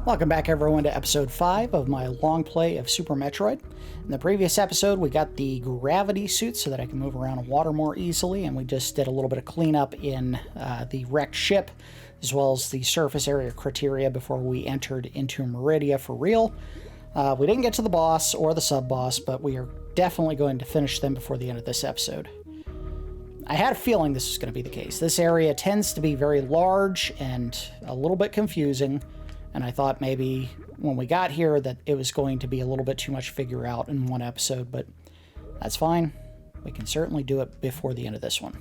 Welcome back everyone to episode 5 of my long play of Super Metroid. In the previous episode we got the gravity suit so that I can move around in water more easily, and we just did a little bit of cleanup in the wrecked ship as well as the surface area criteria before we entered into Maridia for real. We didn't get to the boss or the sub-boss, but we are definitely going to finish them before the end of this episode. I had a feeling this was going to be the case. This area tends to be very large and a little bit confusing, and I thought maybe when we got here that it was going to be a little bit too much to figure out in one episode, but that's fine. We can certainly do it before the end of this one.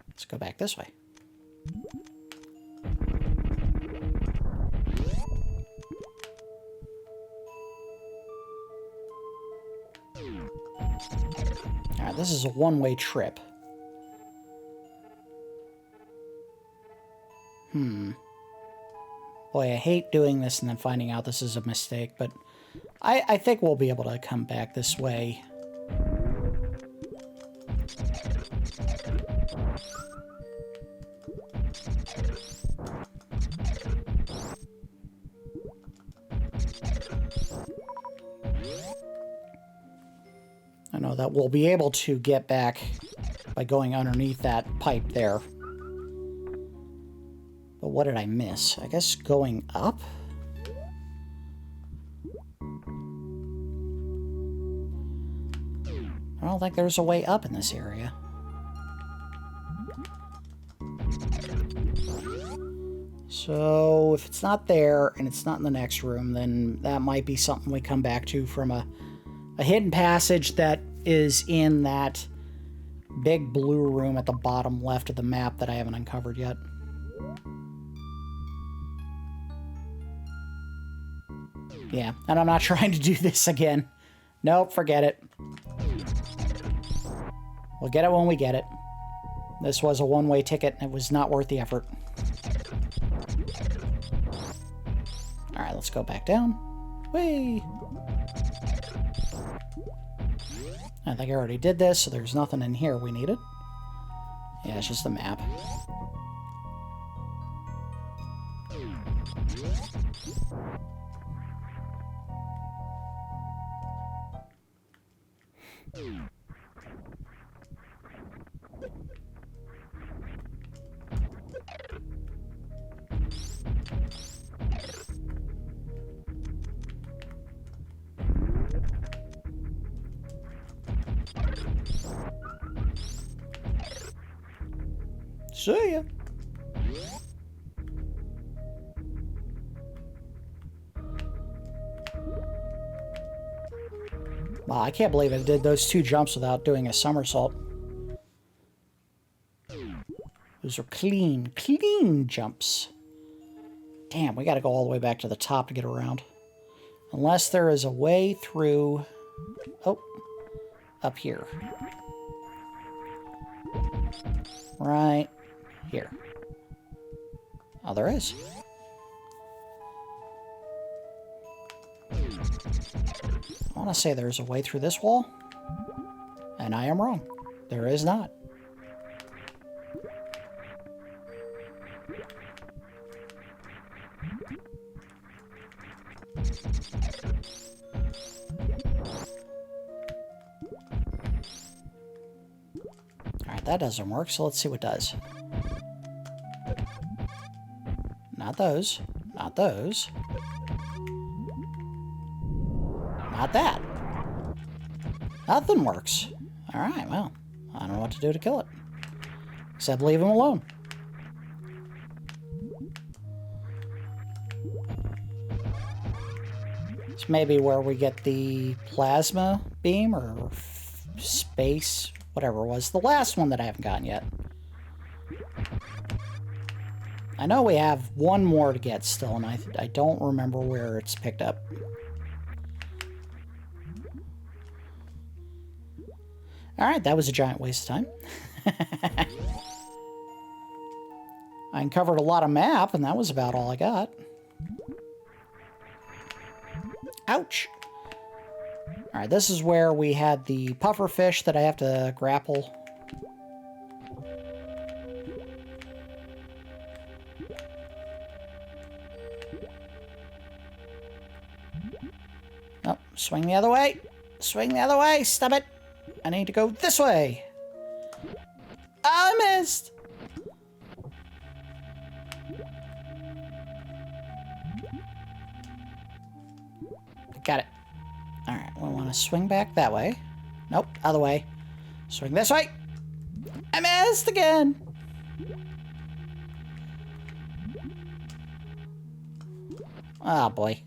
Let's go back this way. Alright, this is a one-way trip. Boy, I hate doing this and then finding out this is a mistake, but I think we'll be able to come back this way. I know that we'll be able to get back by going underneath that pipe there. But what did I miss? I guess going up? I don't think there's a way up in this area. So if it's not there and it's not in the next room, then that might be something we come back to from a hidden passage that is in that big blue room at the bottom left of the map that I haven't uncovered yet. Yeah, and I'm not trying to do this again. Nope, forget it. We'll get it when we get it. This was a one-way ticket, and it was not worth the effort. Alright, let's go back down. Whee! I think I already did this, so there's nothing in here we needed. Yeah, it's just the map. See ya. Wow, I can't believe I did those two jumps without doing a somersault. Those are clean jumps. Damn, we gotta go all the way back to the top to get around. Unless there is a way through... Oh, up here. Right here. Oh, there is. I want to say there's a way through this wall, and I am wrong. There is not. Alright, that doesn't work, so let's see what does. Not those. Not those. Not that. Nothing works. Alright, well, I don't know what to do to kill it. Except leave him alone. This may be where we get the plasma beam or space, whatever it was. The last one that I haven't gotten yet. I know we have one more to get still, and I don't remember where it's picked up. Alright, that was a giant waste of time. I uncovered a lot of map, and that was about all I got. Ouch! Alright, this is where we had the puffer fish that I have to grapple. Swing the other way. Swing the other way. Stop it. I need to go this way. I missed. Got it. All right, we want to swing back that way. Nope, other way. Swing this way. I missed again. Oh boy.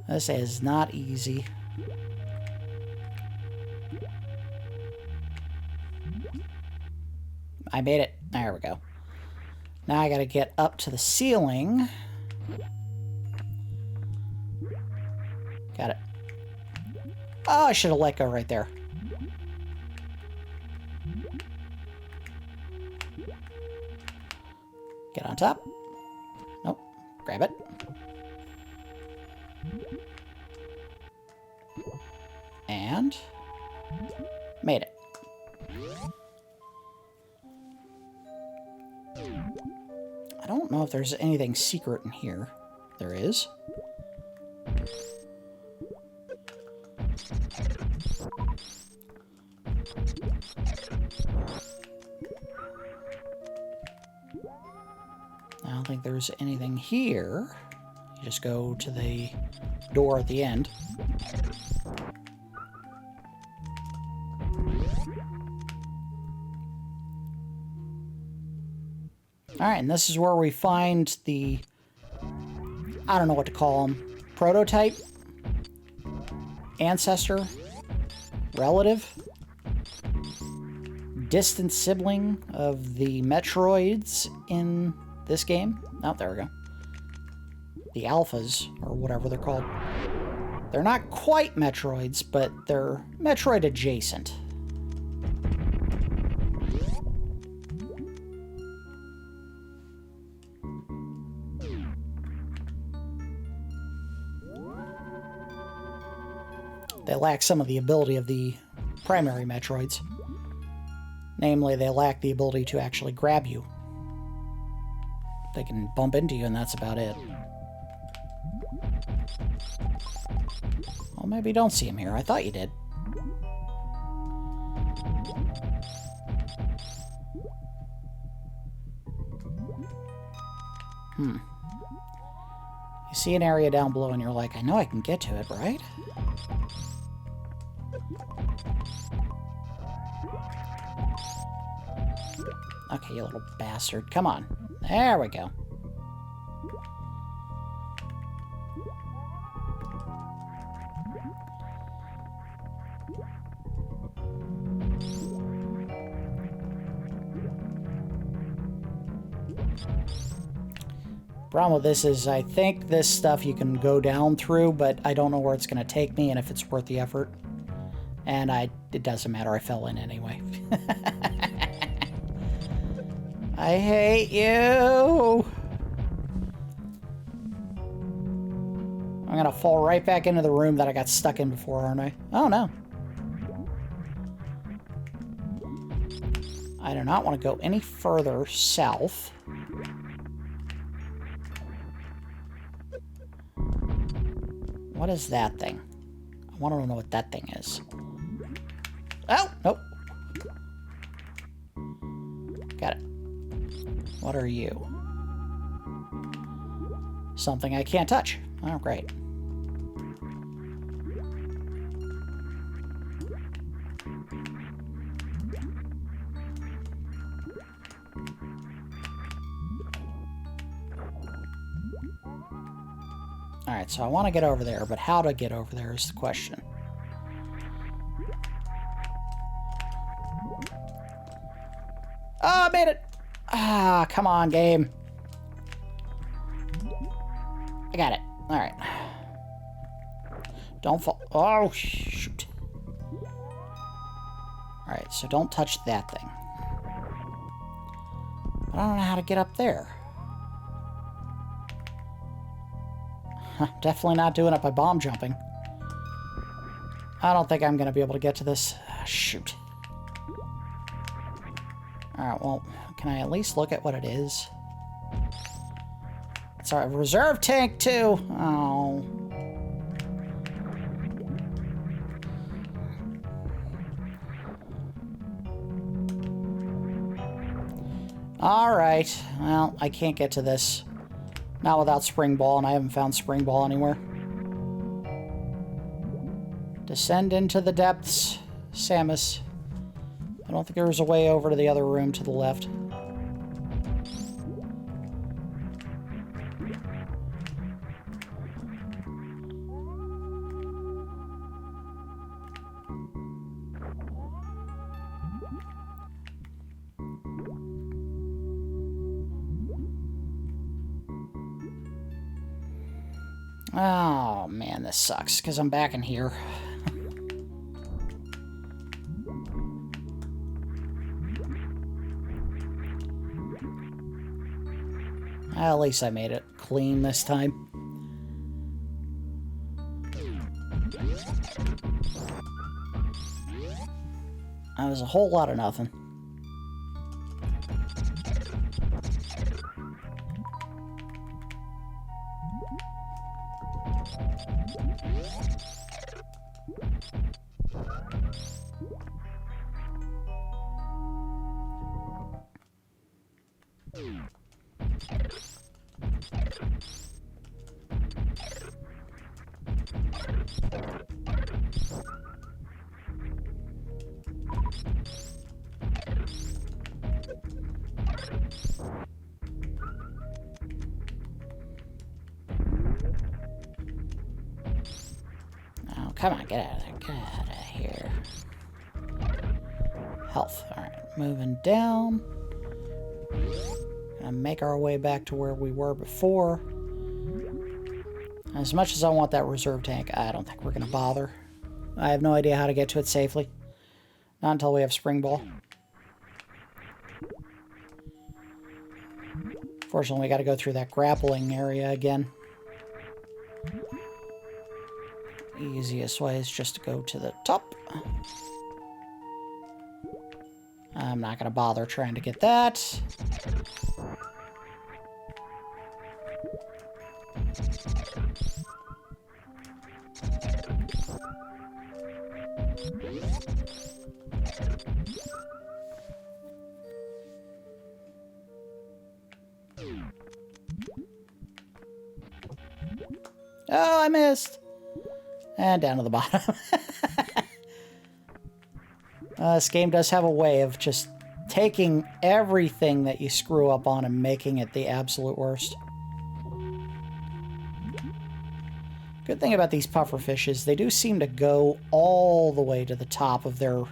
This is not easy. I made it. There we go. Now I gotta get up to the ceiling. Got it. Oh, I should have let go right there. Get on top. Nope. Grab it. And made it. I don't know if there's anything secret in here. There is. I don't think there's anything here. You just go to the door at the end. Alright, and this is where we find the... I don't know what to call them. Prototype? Ancestor? Relative? Distant sibling of the Metroids in this game? Oh, there we go. The Alphas, or whatever they're called. They're not quite Metroids, but they're Metroid adjacent. They lack some of the ability of the primary Metroids. Namely, they lack the ability to actually grab you. They can bump into you, and that's about it. Well, maybe you don't see him here. I thought you did. You see an area down below, and you're like, I know I can get to it, right? Okay, you little bastard. Come on. There we go. Problem with this is I think this stuff you can go down through, but I don't know where it's going to take me and if it's worth the effort. And it doesn't matter. I fell in anyway. I hate you! I'm gonna fall right back into the room that I got stuck in before, aren't I? Oh, no. I do not want to go any further south. What is that thing? I want to know what that thing is. Oh! Nope. Got it. What are you? Something I can't touch. Oh, great. Alright, so I want to get over there, but how to get over there is the question. Oh, I made it! Ah, come on, game. I got it. Alright. Don't fall. Oh, shoot. Alright, so don't touch that thing. But I don't know how to get up there. Definitely not doing it by bomb jumping. I don't think I'm going to be able to get to this. Shoot. Alright, well, can I at least look at what it is? It's our reserve tank, too. Oh. Alright, well, I can't get to this. Not without Spring Ball, and I haven't found Spring Ball anywhere. Descend into the depths, Samus. I don't think there was a way over to the other room to the left. Oh, man, this sucks, because I'm back in here. At least I made it clean this time. That was a whole lot of nothing. Oh, come on, get out of there. Get out of here. Health. Alright, moving down. Gonna make our way back to where we were before. As much as I want that reserve tank, I don't think we're gonna bother. I have no idea how to get to it safely. Not until we have Spring Ball. Fortunately, we gotta go through that grappling area again. Easiest way is just to go to the top. I'm not gonna bother trying to get that. Oh, I missed. And down to the bottom. This game does have a way of just taking everything that you screw up on and making it the absolute worst. Good thing about these pufferfish is they do seem to go all the way to the top of their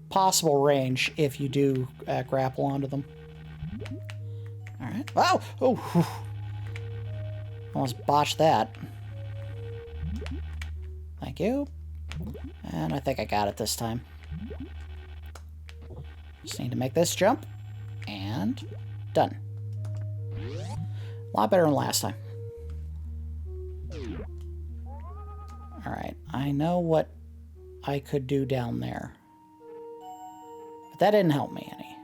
possible range if you do grapple onto them. Alright. Oh! Oh! Almost botched that. Thank you. And I think I got it this time. Just need to make this jump. And done. A lot better than last time. Alright, I know what I could do down there. But that didn't help me any.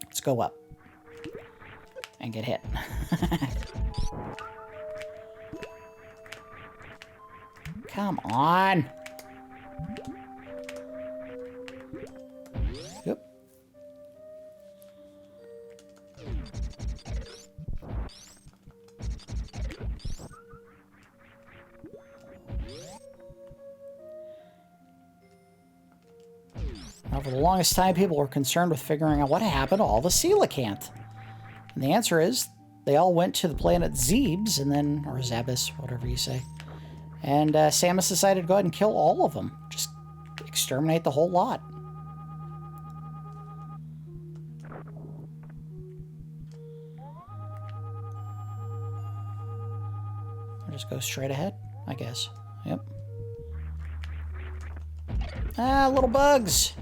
Let's go up. And get hit. Come on! Yep. Now, for the longest time, people were concerned with figuring out what happened to all the coelacanth. And the answer is, they all went to the planet Zebes, and then, or Zabas, whatever you say. And Samus decided to go ahead and kill all of them. Just exterminate the whole lot. I'll just go straight ahead, I guess. Yep. Ah, little bugs!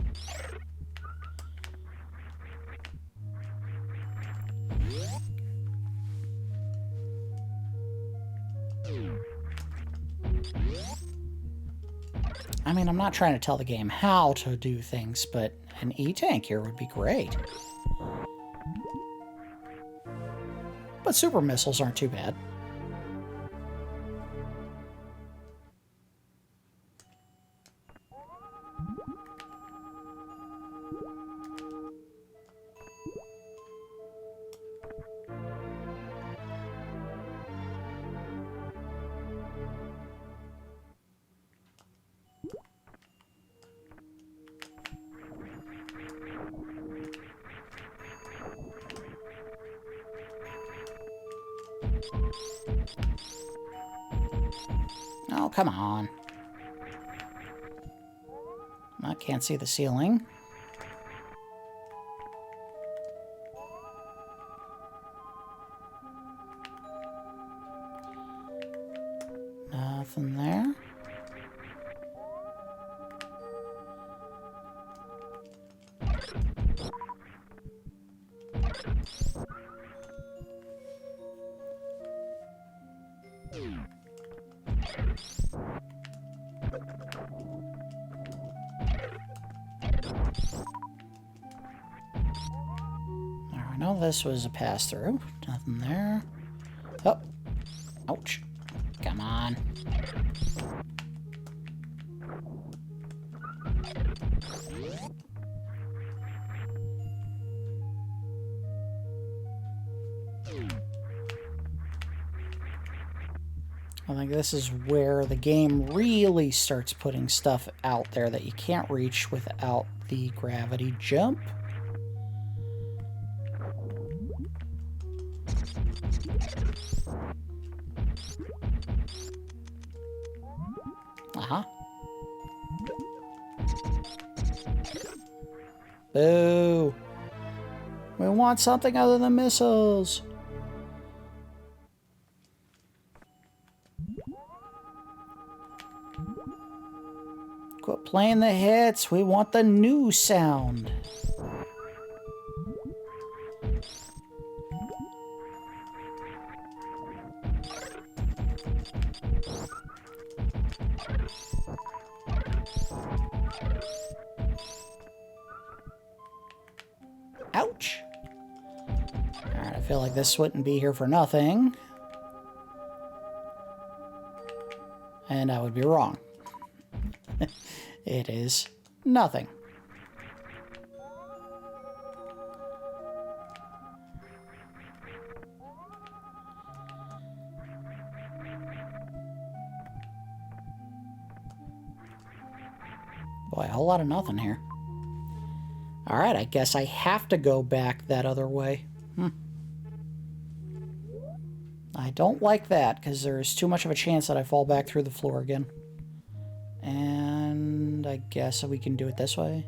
I mean, I'm not trying to tell the game how to do things, but an E-tank here would be great. But super missiles aren't too bad. Oh, come on. I can't see the ceiling. Nothing there. I know this was a pass-through. Nothing there. Oh. Ouch. Come on. I think this is where the game really starts putting stuff out there that you can't reach without the gravity jump. Uh-huh. Boo! We want something other than missiles! Quit playing the hits. We want the new sound. Ouch. Alright, I feel like this wouldn't be here for nothing. And I would be wrong. It is nothing. Boy, a whole lot of nothing here. Alright, I guess I have to go back that other way. I don't like that, because there's too much of a chance that I fall back through the floor again. And I guess we can do it this way.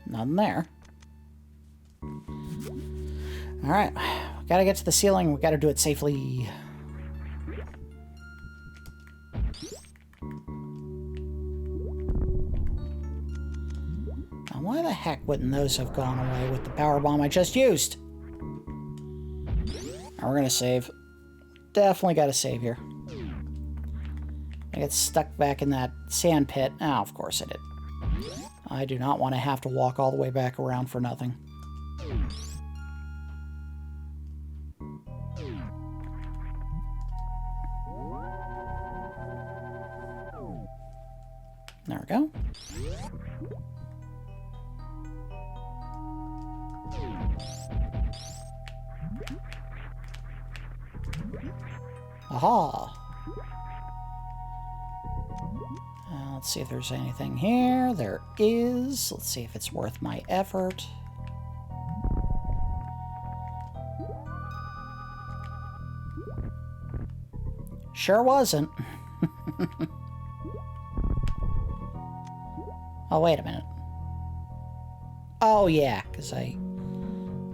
Nothing there. Alright, we gotta get to the ceiling. We gotta do it safely. Now, why the heck wouldn't those have gone away with the power bomb I just used? Now we're gonna save. Definitely gotta save here. I get stuck back in that sand pit. Oh, of course I did. I do not want to have to walk all the way back around for nothing. There we go. Aha! Let's see if there's anything here. There is. Let's see if it's worth my effort. Sure wasn't. Oh, wait a minute. Oh, yeah, because I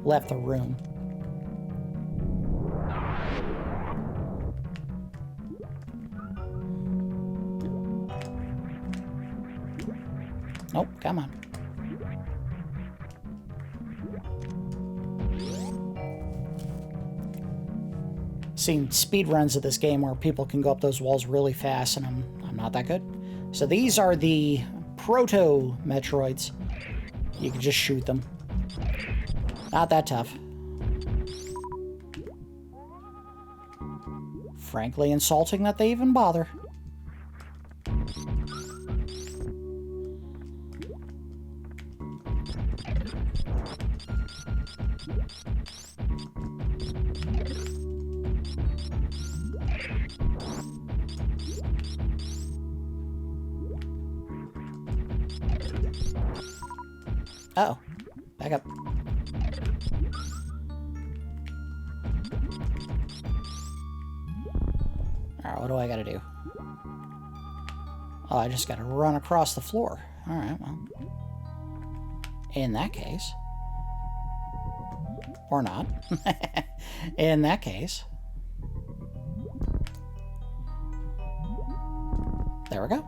left the room. Nope, come on. Seen speed runs of this game where people can go up those walls really fast, and I'm not that good. So these are the Proto Metroids. You can just shoot them. Not that tough. frankly insulting that they even bother. Uh-oh. Back up. Alright, what do I gotta do? Oh, I just gotta run across the floor. Alright, well. In that case. Or not. In that case. There we go.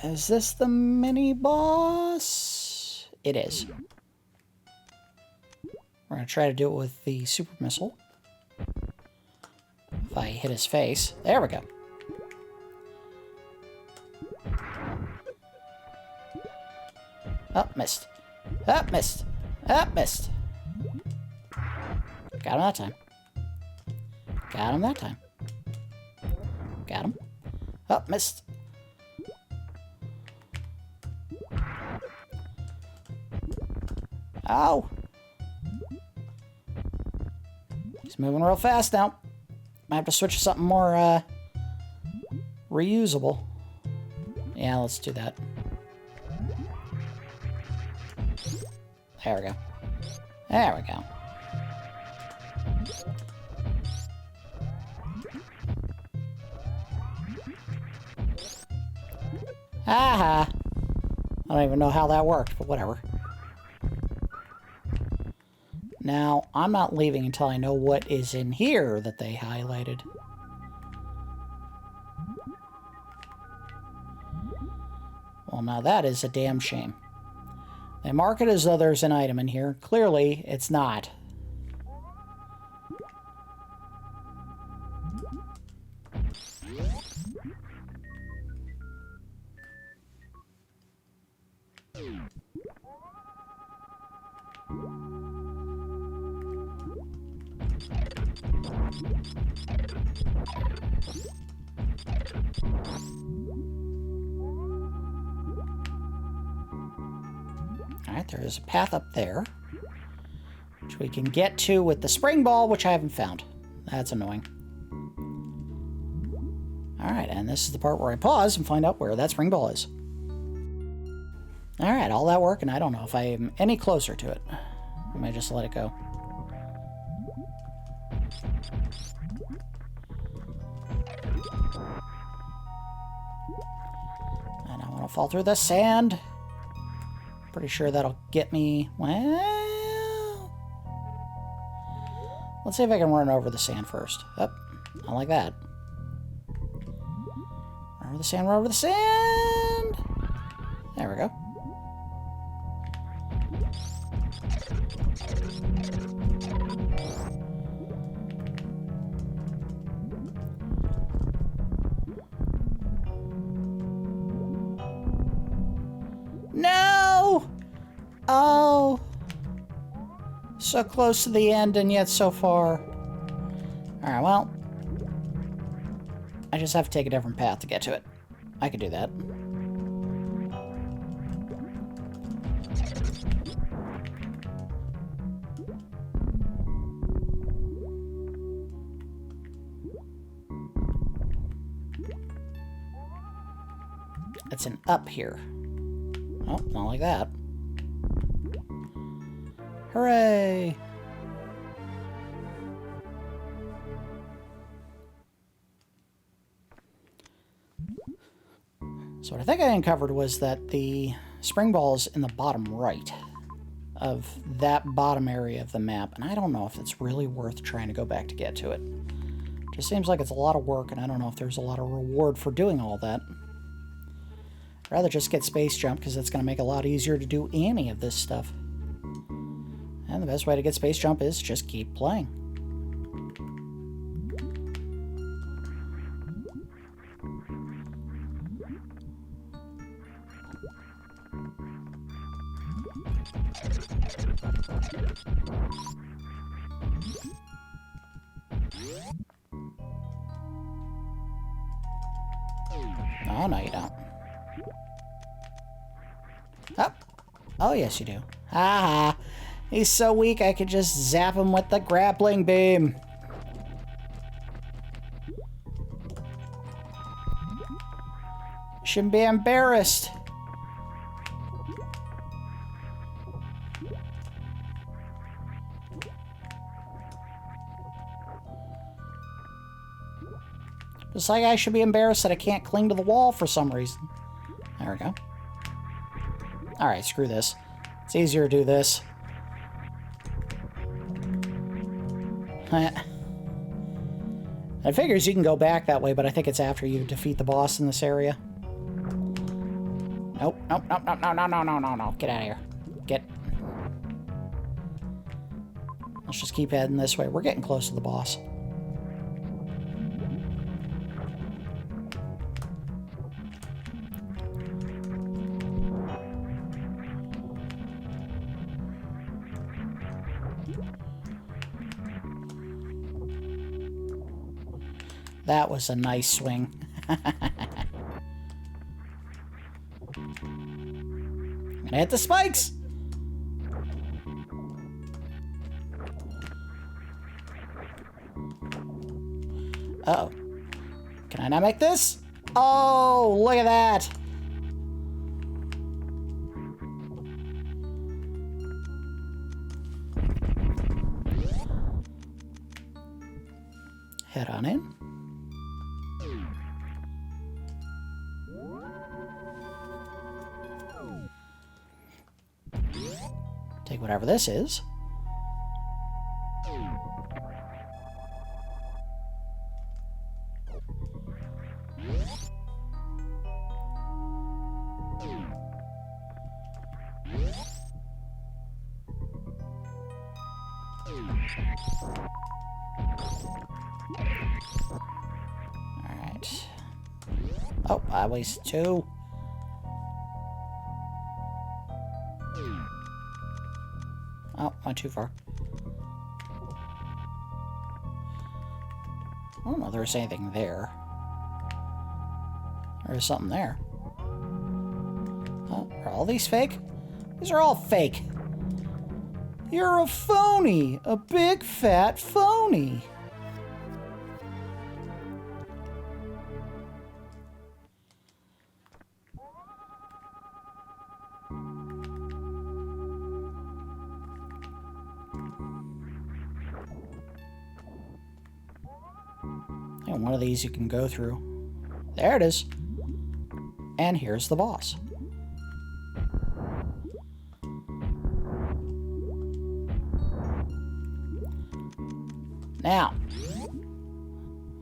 Is this the mini-boss? It is. We're going to try to do it with the super missile. If I hit his face. There we go. Oh, missed. Oh, missed. Oh, missed. Got him that time. Got him that time. Got him. Oh, missed. Ow! He's moving real fast now. Might have to switch to something more, reusable. Yeah, let's do that. There we go. There we go. Aha! I don't even know how that worked, but whatever. Now, I'm not leaving until I know what is in here that they highlighted. Well, now that is a damn shame. They mark it as though there's an item in here. Clearly, it's not. Alright, there is a path up there, which we can get to with the spring ball, which I haven't found. That's annoying. Alright, and this is the part where I pause and find out where that spring ball is. Alright, all that work, and I don't know if I am any closer to it. I might just let it go. And I want to fall through the sand. Pretty sure that'll get me. Well, let's see if I can run over the sand first. Oh, not like that. Run over the sand, run over the sand. There we go. No! Oh. So close to the end and yet so far. Alright, well. I just have to take a different path to get to it. I could do that. It's an up here. Oh, not like that. Hooray! So what I think I uncovered was that the spring ball is in the bottom right of that bottom area of the map, and I don't know if it's really worth trying to go back to get to it. Just seems like it's a lot of work, and I don't know if there's a lot of reward for doing all that. I'd rather just get space jump, because it's going to make it a lot easier to do any of this stuff. And the best way to get space jump is just keep playing. Oh, no, you don't. Oh. Oh, yes, you do. Ha ha. He's so weak, I could just zap him with the grappling beam. Shouldn't be embarrassed. Just like I should be embarrassed that I can't cling to the wall for some reason. There we go. Alright, screw this. It's easier to do this. It figures you can go back that way, but I think it's after you defeat the boss in this area. Nope, nope, nope, nope, no, no, no, no, no, no. Get out of here. Get. Let's just keep heading this way. We're getting close to the boss. That was a nice swing. I'm gonna hit the spikes! Uh-oh. Can I not make this? Oh, look at that! Head on in. Take whatever this is. Alright. Oh, I wasted 2. Oh, went too far. I don't know if there's anything there. There's something there. Oh, are all these fake? These are all fake. You're a phony! A big fat phony! And one of these you can go through. There it is. And here's the boss. Now,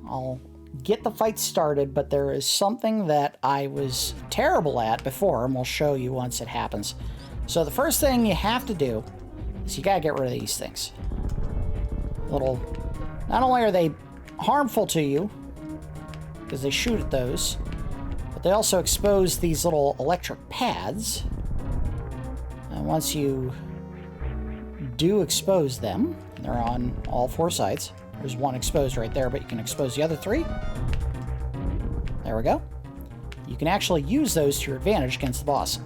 I'll get the fight started, but there is something that I was terrible at before, and we'll show you once it happens. So the first thing you have to do is you gotta get rid of these things. Not only are they harmful to you, because they shoot at those, but they also expose these little electric pads. And once you do expose them, they're on all 4 sides. There's one exposed right there, but you can expose the other 3. There we go. You can actually use those to your advantage against the boss.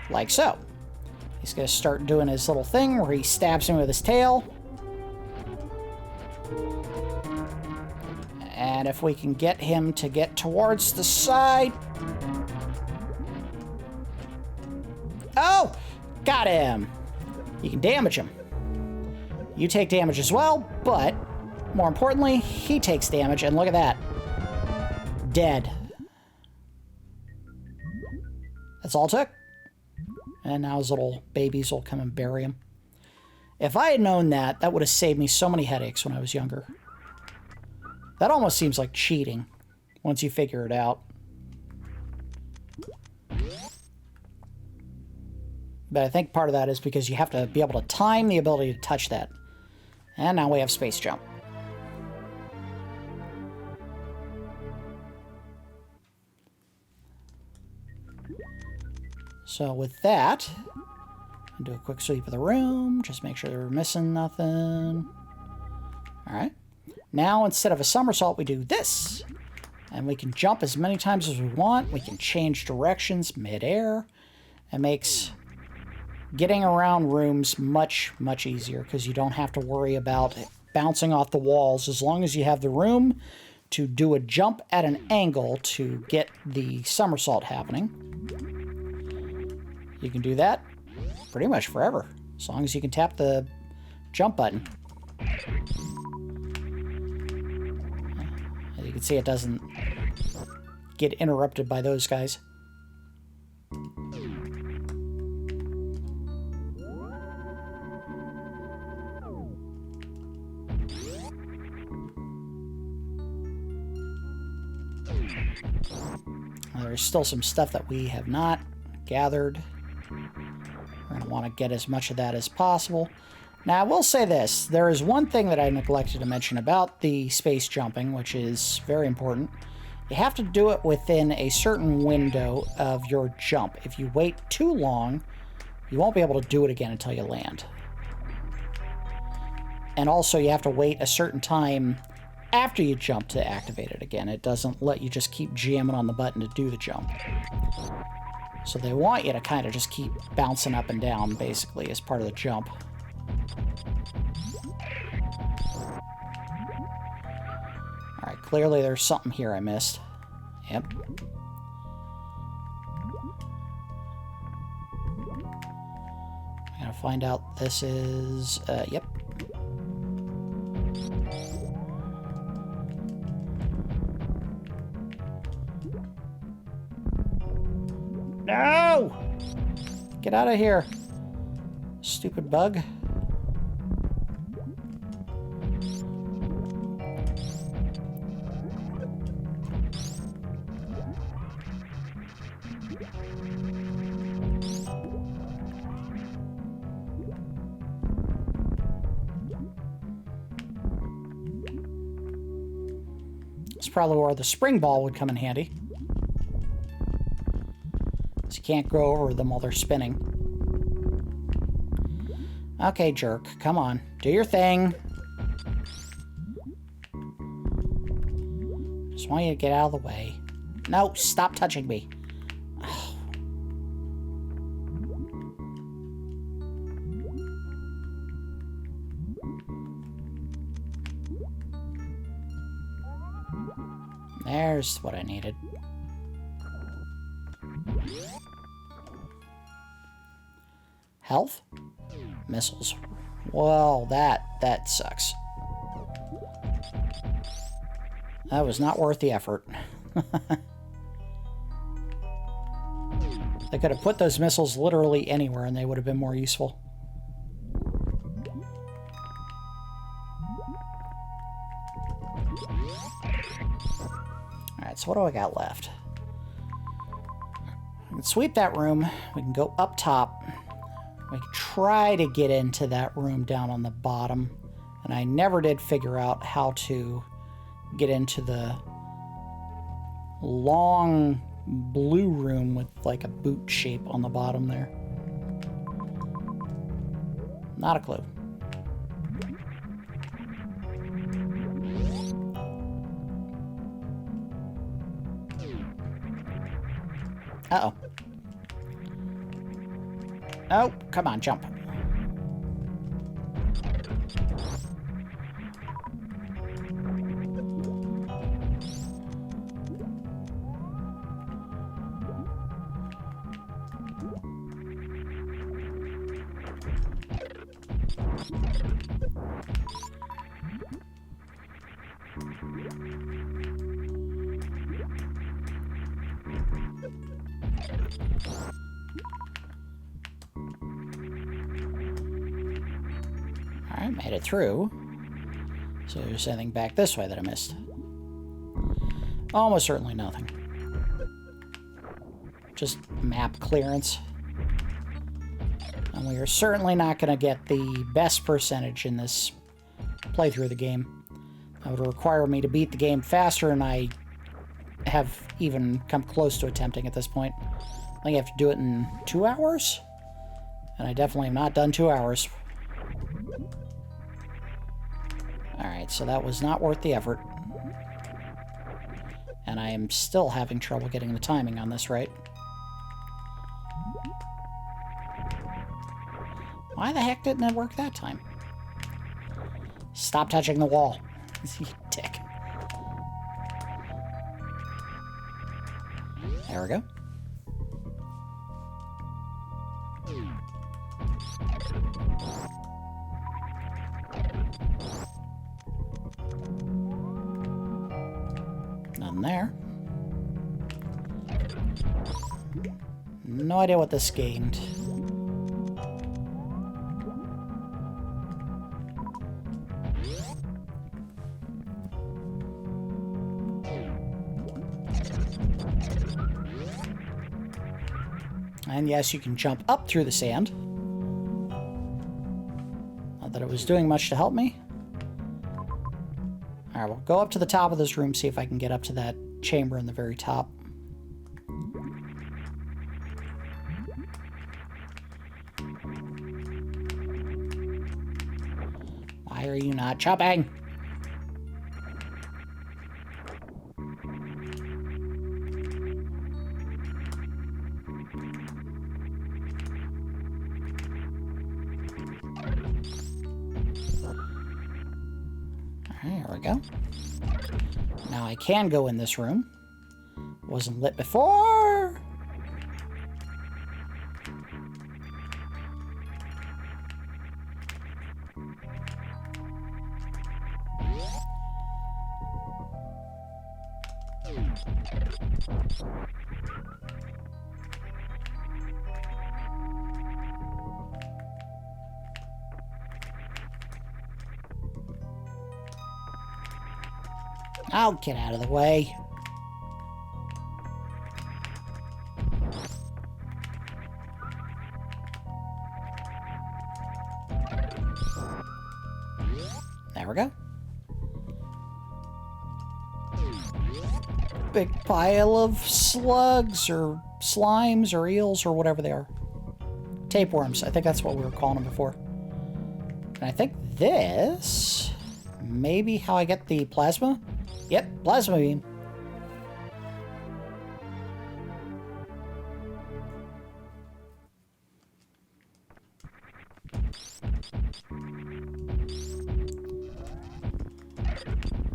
Like so. He's going to start doing his little thing where he stabs him with his tail. And if we can get him to get towards the side... Oh! Got him! You can damage him. You take damage as well, but more importantly, he takes damage, and look at that. Dead. That's all it took. And now his little babies will come and bury him. If I had known that, that would have saved me so many headaches when I was younger. That almost seems like cheating, once you figure it out. But I think part of that is because you have to be able to time the ability to touch that. And now we have space jump. So with that, I'll do a quick sweep of the room, just make sure we're missing nothing. Alright. Now, instead of a somersault, we do this. And we can jump as many times as we want. We can change directions mid-air. It makes getting around rooms much, much easier because you don't have to worry about bouncing off the walls as long as you have the room to do a jump at an angle to get the somersault happening. You can do that pretty much forever, as long as you can tap the jump button. As you can see, it doesn't get interrupted by those guys. There's still some stuff that we have not gathered. We're going to want to get as much of that as possible. Now, I will say this. There is one thing that I neglected to mention about the space jumping, which is very important. You have to do it within a certain window of your jump. If you wait too long, you won't be able to do it again until you land. And also, you have to wait a certain time after you jump to activate it again. It doesn't let you just keep jamming on the button to do the jump. So they want you to kind of just keep bouncing up and down, basically, as part of the jump. Alright, clearly there's something here I missed. Yep. I'm gonna find out this is... yep. No! Get out of here, stupid bug. It's probably where the spring ball would come in handy. You can't go over them while they're spinning. Okay, jerk. Come on. Do your thing. Just want you to get out of the way. No, stop touching me. Oh. There's what I needed. Health? Missiles. Well, that sucks. That was not worth the effort. They could have put those missiles literally anywhere and they would have been more useful. Alright, so what do I got left? We can sweep that room. We can go up top. We can try to get into that room down on the bottom. And I never did figure out how to get into the long blue room with like a boot shape on the bottom there. Not a clue. Uh-oh. Oh, come on, jump. Alright, made it through. So there's anything back this way that I missed. Almost certainly nothing. Just map clearance. And we are certainly not going to get the best percentage in this playthrough of the game. That would require me to beat the game faster, and I have even come close to attempting at this point. I think I have to do it in 2 hours? And I definitely have not done 2 hours. Alright, so that was not worth the effort. And I am still having trouble getting the timing on this right. Why the heck didn't it work that time? Stop touching the wall. You dick. There we go. Nothing there. No idea what this gained. And yes, you can jump up through the sand. Not that it was doing much to help me. Alright, we'll go up to the top of this room, see if I can get up to that chamber in the very top. Why are you not jumping? There we go. Now I can go in this room. Wasn't lit before. I'll get out of the way. There we go. Big pile of slugs or slimes or eels or whatever they are. Tapeworms. I think that's what we were calling them before. And I think this may be how I get the plasma. Yep, plasma beam.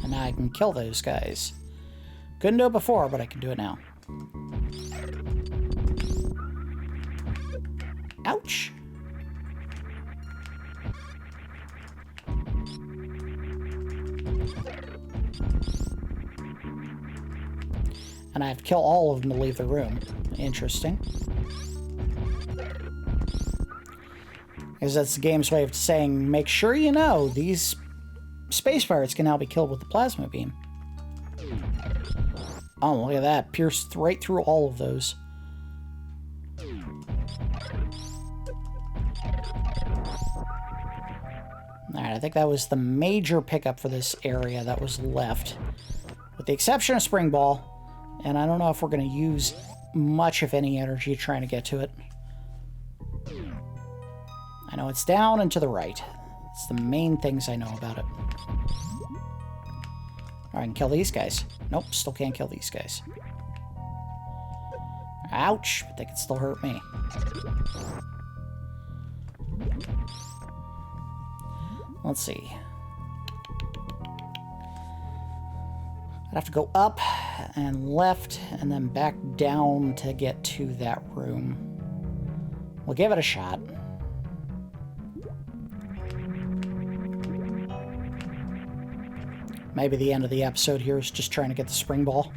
And now I can kill those guys. Couldn't do it before, but I can do it now. Ouch. And I have to kill all of them to leave the room. Interesting. Because that's the game's way of saying, make sure you know, these space pirates can now be killed with the plasma beam. Oh, look at that. Pierced right through all of those. Alright, I think that was the major pickup for this area that was left. With the exception of Spring Ball. And I don't know if we're going to use much, if any, energy trying to get to it. I know it's down and to the right. It's the main things I know about it. I can kill these guys. Nope, still can't kill these guys. Ouch, but they can still hurt me. Let's see. I'd have to go up and left and then back down to get to that room. We'll give it a shot. Maybe the end of the episode here is just trying to get the spring ball.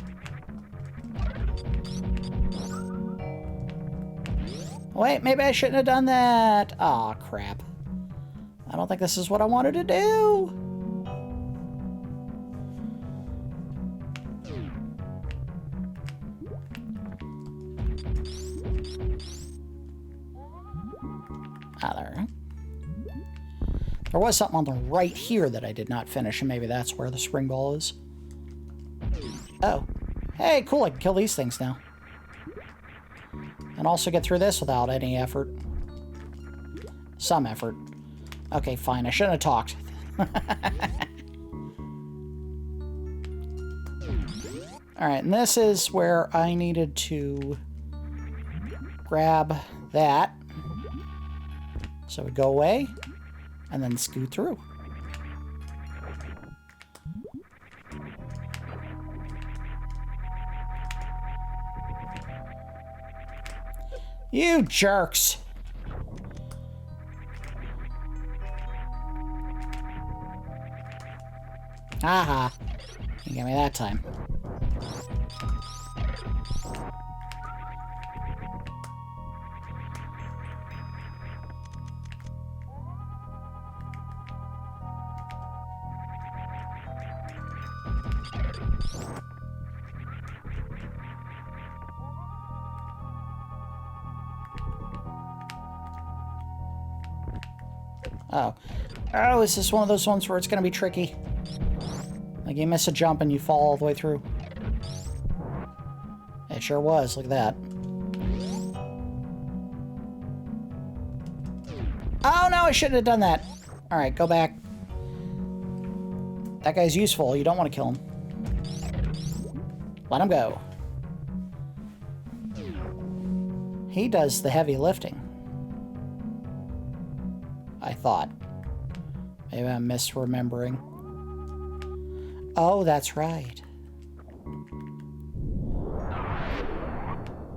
Wait, maybe I shouldn't have done that. Aw, crap. I don't think this is what I wanted to do. Ah, there. There was something on the right here that I did not finish, and maybe that's where the spring ball is. Oh. Hey, cool, I can kill these things now. And also get through this without any effort. Some effort. Okay, fine, I shouldn't have talked. Alright, and this is where I needed to grab that. So we go away, and then scoot through. You jerks! Aha! You got me that time. Oh. Oh, is this one of those ones where it's going to be tricky? Like you miss a jump and you fall all the way through. It sure was. Look at that. Oh, no, I shouldn't have done that. Alright, go back. That guy's useful. You don't want to kill him. Let him go. He does the heavy lifting. I thought. Maybe I'm misremembering. Oh, that's right.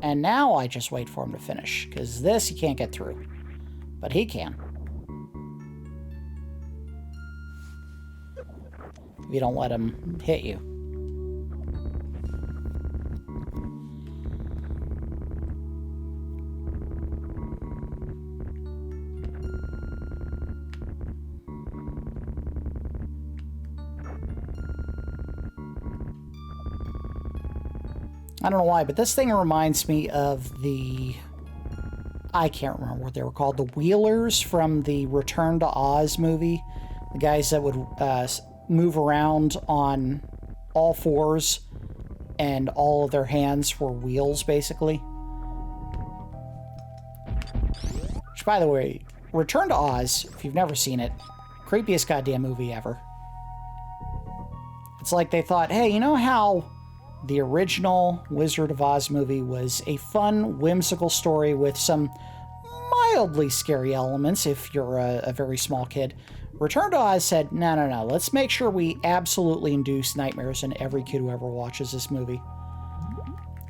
And now I just wait for him to finish, because this you can't get through. But he can. If you don't let him hit you. I don't know why, but this thing reminds me of the... I can't remember what they were called. The Wheelers from the Return to Oz movie. The guys that would move around on all fours and all of their hands were wheels, basically. Which, by the way, Return to Oz, if you've never seen it, creepiest goddamn movie ever. It's like they thought, hey, you know how the original Wizard of Oz movie was a fun, whimsical story with some mildly scary elements if you're a very small kid. Return to Oz said, no, no, no, let's make sure we absolutely induce nightmares in every kid who ever watches this movie.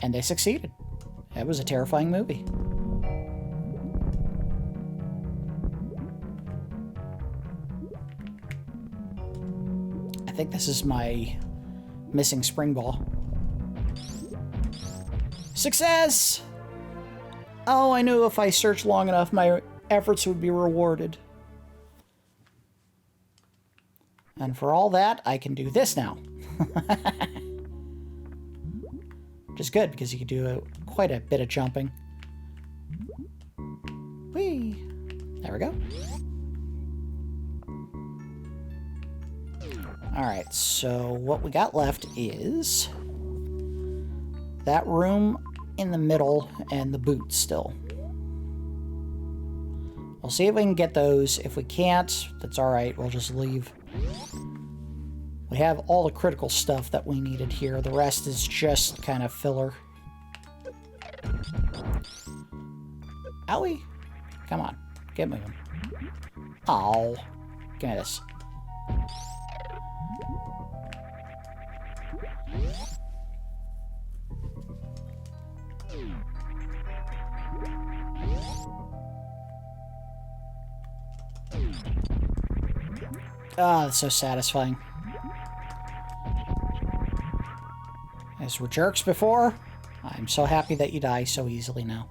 And they succeeded. It was a terrifying movie. I think this is my missing spring ball. Success! Oh, I knew if I searched long enough, my efforts would be rewarded. And for all that, I can do this now. Which is good, because you can do quite a bit of jumping. Whee! There we go. Alright, so what we got left is that room in the middle and the boot still. We'll see if we can get those. If we can't, that's alright, we'll just leave. We have all the critical stuff that we needed here. The rest is just kind of filler. Owie! Come on, get moving. Oh, give me this. Ah, that's so satisfying. As were jerks before, I'm so happy that you die so easily now.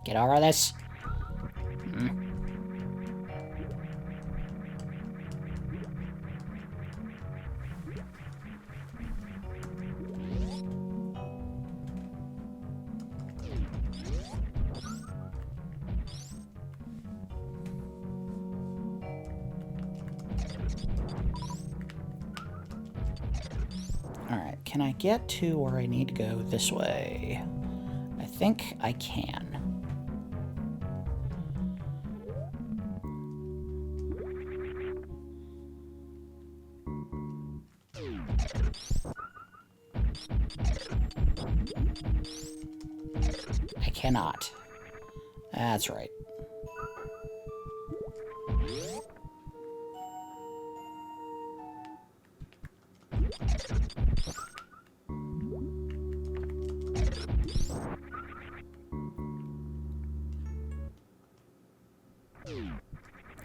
Get over this. Alright, can I get to where I need to go this way? think I can. I cannot. That's right.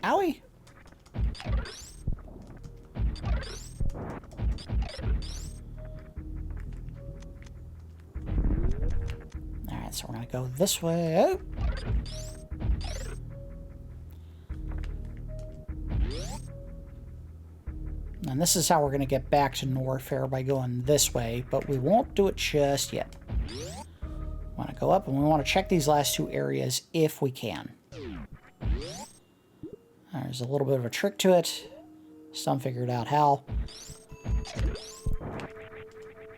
Owie! Alright, so we're gonna go this way. Oh. And this is how we're gonna get back to Norfair, by going this way, but we won't do it just yet. We want to go up, and we want to check these last two areas if we can. There's a little bit of a trick to it. Some figured out how.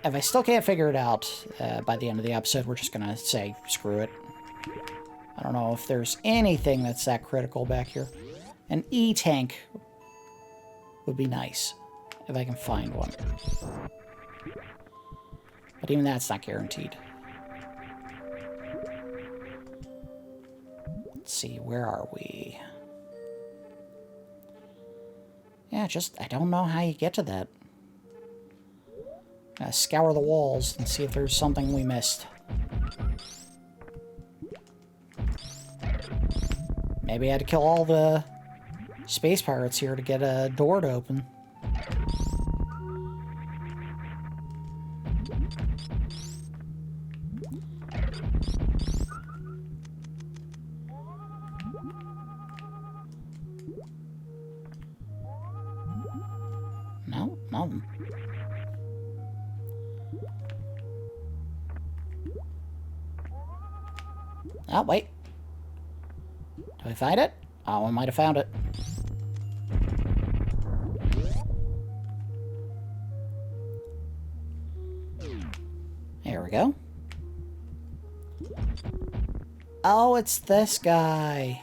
If I still can't figure it out by the end of the episode, we're just going to say, screw it. I don't know if there's anything that's that critical back here. An E-tank would be nice, if I can find one. But even that's not guaranteed. Let's see, where are we? Yeah, I don't know how you get to that. Gotta scour the walls and see if there's something we missed. Maybe I had to kill all the space pirates here to get a door to open. No, nothing. Oh, wait. Do I find it? Oh, I might have found it. There we go. Oh, it's this guy.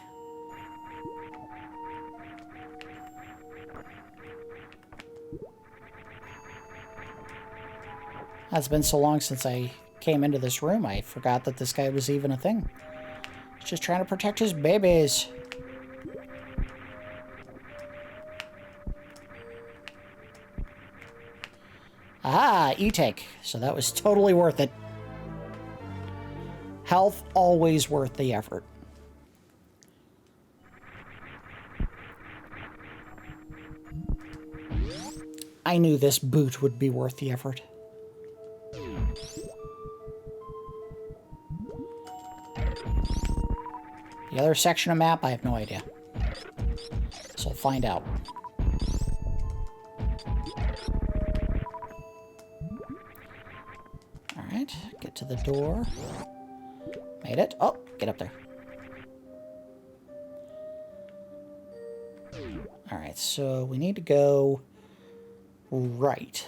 It's been so long since I came into this room, I forgot that this guy was even a thing. He's just trying to protect his babies. Aha, E-tank. So that was totally worth it. Health always worth the effort. I knew this boot would be worth the effort. The other section of map, I have no idea. So I'll find out. Alright, get to the door. Made it. Oh, get up there. Alright, so we need to go right.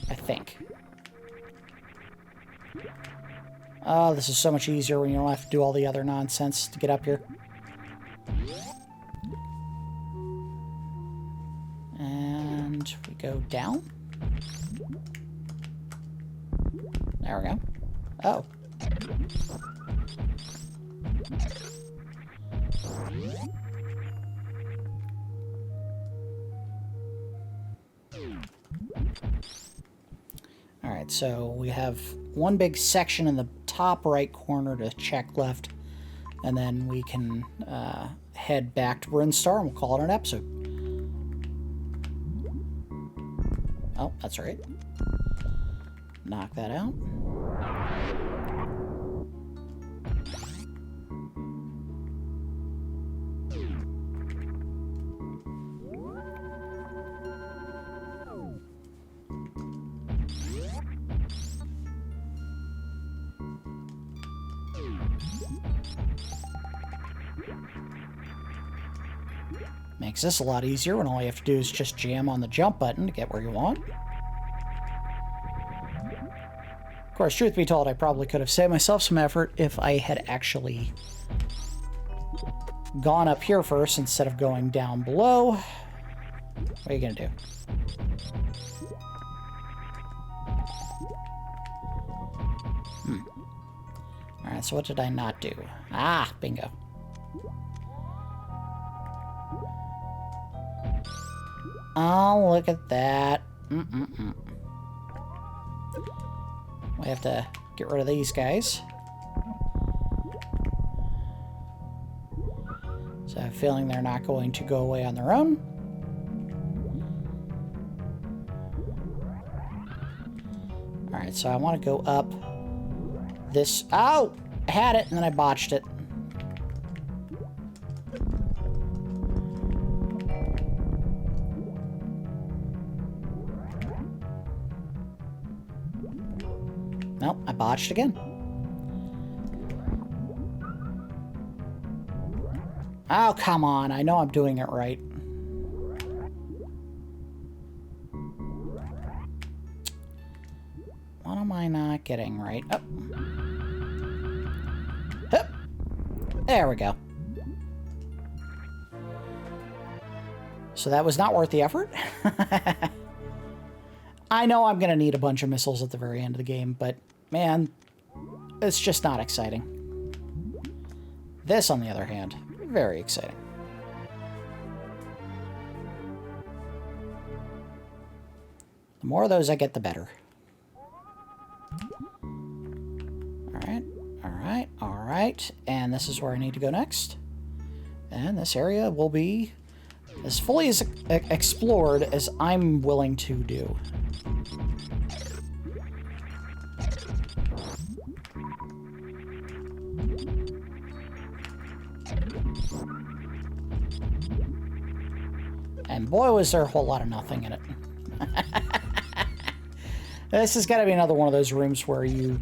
I think. Oh, this is so much easier when you don't have to do all the other nonsense to get up here. And we go down. There we go. Oh. Alright, so we have one big section in the top right corner to check left, and then we can head back to Brinstar and we'll call it an episode. Oh, that's right. Knock that out. Makes this a lot easier when all you have to do is just jam on the jump button to get where you want. Of course, truth be told, I probably could have saved myself some effort if I had actually gone up here first instead of going down below. What are you gonna do? Alright, so what did I not do? Ah, bingo. Oh, look at that. We have to get rid of these guys. So I have a feeling they're not going to go away on their own. Alright, so I want to go up this... Oh! I had it, and then I botched it. Nope, I botched again. Oh, come on. I know I'm doing it right. What am I not getting right? Oh. Hup. There we go. So that was not worth the effort. I know I'm going to need a bunch of missiles at the very end of the game, but man, it's just not exciting. This, on the other hand, very exciting. The more of those I get, the better. Alright, alright, alright. And this is where I need to go next. And this area will be as fully as explored as I'm willing to do. And boy, was there a whole lot of nothing in it. This has got to be another one of those rooms where you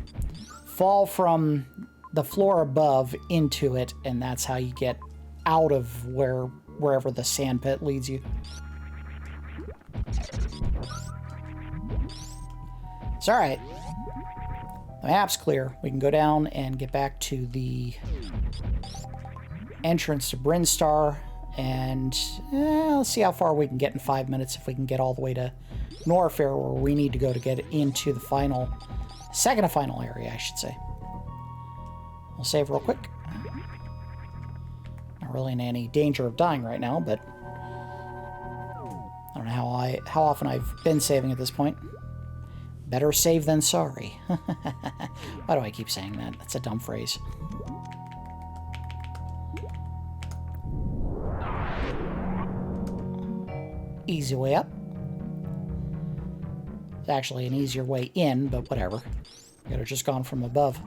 fall from the floor above into it, and that's how you get out of wherever the sand pit leads you. It's alright. The map's clear. We can go down and get back to the entrance to Brinstar, and let's see how far we can get in 5 minutes, if we can get all the way to Norfair, where we need to go to get into the second to final area, I should say. We'll save real quick. Not really in any danger of dying right now, but I don't know how often I've been saving at this point. Better save than sorry. Why do I keep saying that? That's a dumb phrase. Easy way up. It's actually an easier way in, but whatever. Could have just gone from above.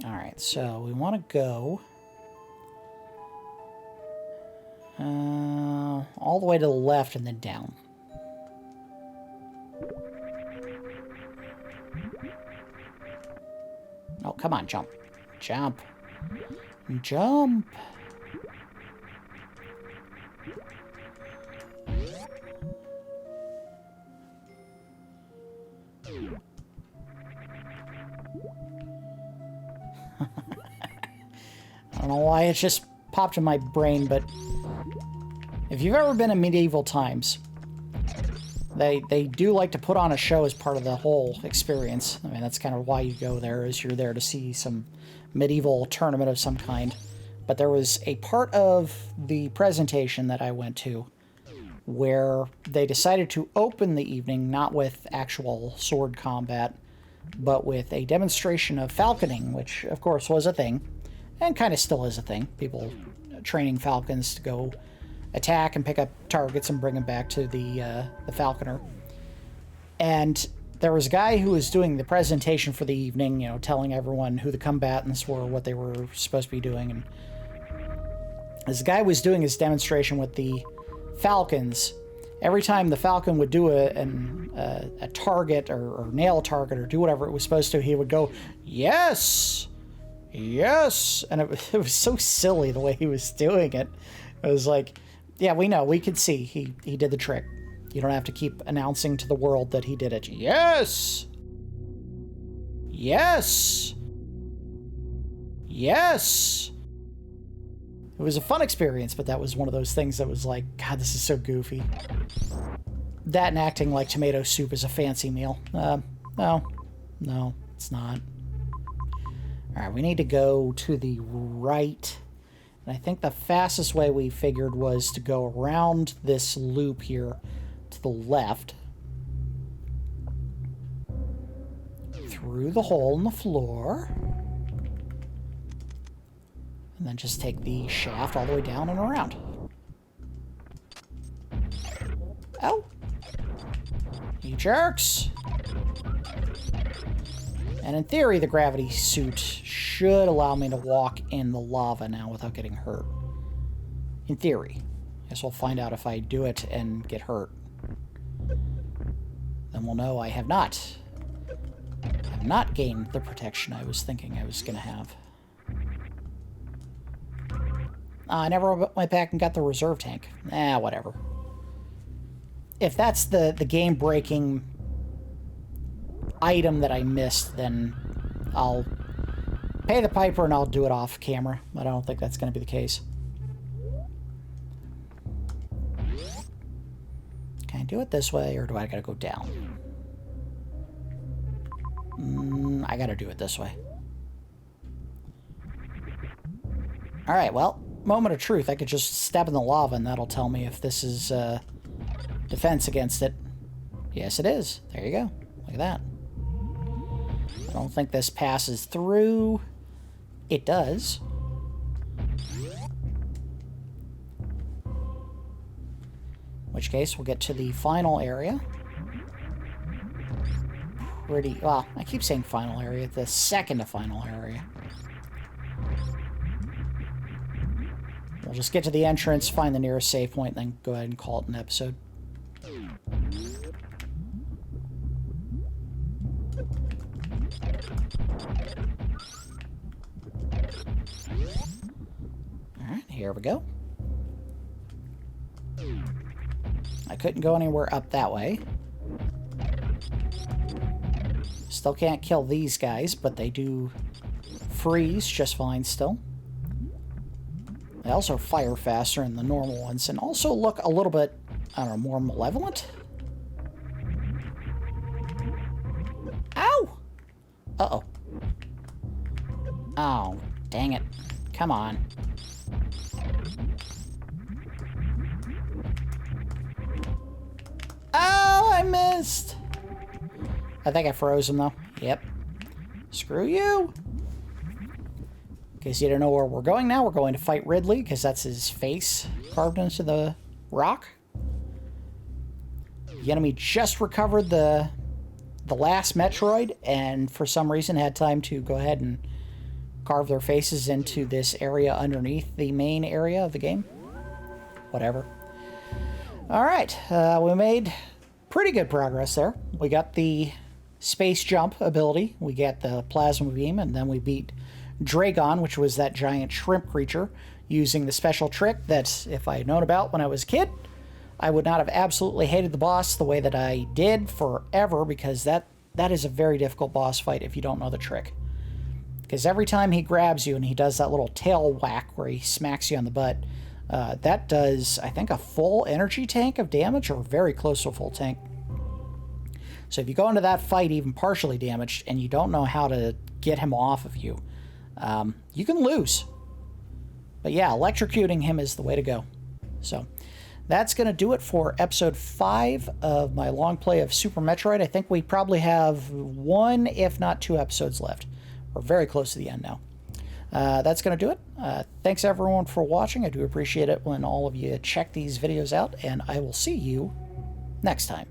Alright, so we want to go all the way to the left and then down. Oh, come on, jump. Jump. Jump. I don't know why it just popped in my brain, but if you've ever been in medieval times, they do like to put on a show as part of the whole experience. I mean, that's kind of why you go there, is you're there to see some medieval tournament of some kind. But there was a part of the presentation that I went to where they decided to open the evening not with actual sword combat, but with a demonstration of falconing, which of course was a thing, and kind of still is a thing. People training falcons to go attack and pick up targets and bring them back to the falconer. And there was a guy who was doing the presentation for the evening, you know, telling everyone who the combatants were, what they were supposed to be doing. And as the guy was doing his demonstration with the falcons, every time the falcon would do a target or nail a target or do whatever it was supposed to, he would go, "Yes! Yes! And it was so silly the way he was doing it. It was like, yeah, we know. We could see he did the trick. You don't have to keep announcing to the world that he did it. Yes! Yes! Yes! It was a fun experience, but that was one of those things that was like, God, this is so goofy. That and acting like tomato soup is a fancy meal. No, it's not. All right, we need to go to the right. And I think the fastest way we figured was to go around this loop here to the left. Through the hole in the floor. And then just take the shaft all the way down and around. Oh! You jerks! And in theory, the gravity suit should allow me to walk in the lava now without getting hurt. In theory. Guess we'll find out if I do it and get hurt. Then we'll know I have not gained the protection I was thinking I was going to have. I never went back and got the reserve tank. Whatever. If that's the game-breaking item that I missed, then I'll pay the piper and I'll do it off camera. But I don't think that's going to be the case. Can I do it this way, or do I gotta go down? I gotta do it this way. Alright, well, moment of truth. I could just step in the lava and that'll tell me if this is defense against it. Yes, it is. There you go. Look at that. I don't think this passes through. It does. In which case, we'll get to the final area. Well, I keep saying final area. The second to final area. We'll just get to the entrance, find the nearest save point, then go ahead and call it an episode. Alright, here we go. I couldn't go anywhere up that way. Still can't kill these guys, but they do freeze just fine still. They also fire faster than the normal ones, and also look a little bit, I don't know, more malevolent? Ow! Uh-oh. Oh, dang it. Come on. Oh, I missed! I think I froze him, though. Yep. Screw you! In case you don't know where we're going now, we're going to fight Ridley, because that's his face carved into the rock. The enemy just recovered the last Metroid, and for some reason had time to go ahead and carve their faces into this area underneath the main area of the game. Whatever. Alright, we made pretty good progress there. We got the space jump ability, we got the plasma beam, and then we beat Draygon, which was that giant shrimp creature, using the special trick that, if I had known about when I was a kid, I would not have absolutely hated the boss the way that I did forever, because that is a very difficult boss fight if you don't know the trick. Because every time he grabs you and he does that little tail whack where he smacks you on the butt, that does, I think, a full energy tank of damage, or very close to a full tank. So if you go into that fight even partially damaged and you don't know how to get him off of you, you can lose. But yeah, electrocuting him is the way to go. So that's going to do it for episode 5 of my long play of Super Metroid. I think we probably have 1, if not 2 episodes left. We're very close to the end now. That's going to do it. Thanks everyone for watching. I do appreciate it when all of you check these videos out, and I will see you next time.